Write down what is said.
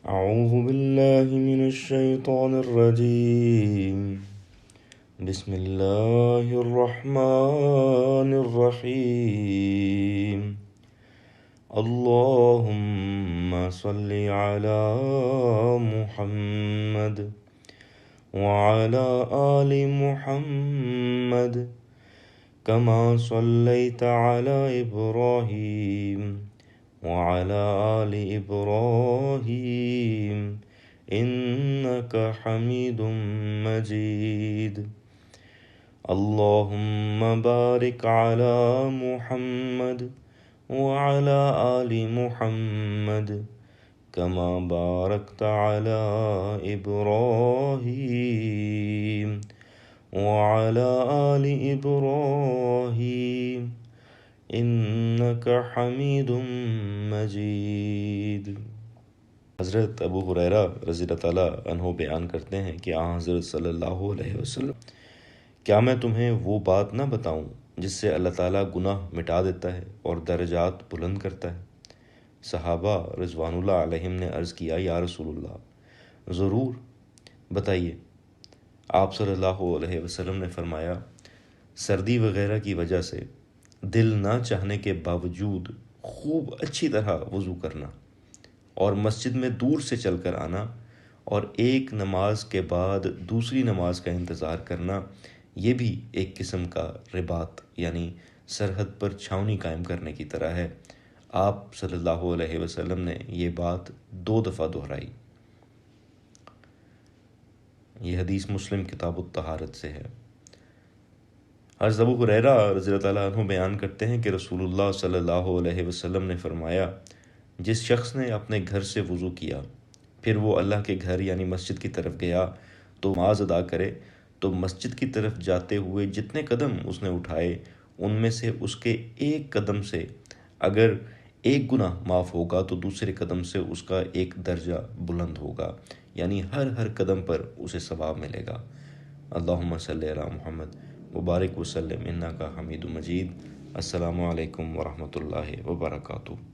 أعوذ بالله من الشيطان الرجيم. بسم الله الرحمن الرحيم. اللهم صل على محمد وعلى آل محمد كما صليت على إبراهيم وعلى آل إبراهيم إنك حميد مجيد. اللهم بارك على محمد وعلى آل محمد كما باركت على إبراهيم وعلى آل إبراهيم إنك حميد مجید۔ حضرت ابو ہریرہ رضی اللہ تعالیٰ عنہ بیان کرتے ہیں کہ حضرت صلی اللہ علیہ وسلم، کیا میں تمہیں وہ بات نہ بتاؤں جس سے اللہ تعالیٰ گناہ مٹا دیتا ہے اور درجات بلند کرتا ہے؟ صحابہ رضوان اللہ علیہم نے عرض کیا، یا رسول اللہ، ضرور بتائیے۔ آپ صلی اللہ علیہ وسلم نے فرمایا، سردی وغیرہ کی وجہ سے دل نہ چاہنے کے باوجود خوب اچھی طرح وضو کرنا، اور مسجد میں دور سے چل کر آنا، اور ایک نماز کے بعد دوسری نماز کا انتظار کرنا، یہ بھی ایک قسم کا رباط یعنی سرحد پر چھاؤنی قائم کرنے کی طرح ہے۔ آپ صلی اللہ علیہ وسلم نے یہ بات 2 دفعہ دہرائی۔ یہ حدیث مسلم کتاب الطہارت سے ہے۔ حضرت ابو ہریرہ رضی اللہ تعالیٰ عنہ بیان کرتے ہیں کہ رسول اللہ صلی اللہ علیہ وسلم نے فرمایا، جس شخص نے اپنے گھر سے وضو کیا پھر وہ اللہ کے گھر یعنی مسجد کی طرف گیا تو نماز ادا کرے، تو مسجد کی طرف جاتے ہوئے جتنے قدم اس نے اٹھائے ان میں سے اس کے ایک قدم سے اگر ایک گناہ معاف ہوگا تو دوسرے قدم سے اس کا ایک درجہ بلند ہوگا، یعنی ہر قدم پر اسے ثواب ملے گا۔ اللہم صلی علی محمد مبارک وسلم انکا حمید مجید۔ السلام علیکم ورحمۃ اللہ وبرکاتہ۔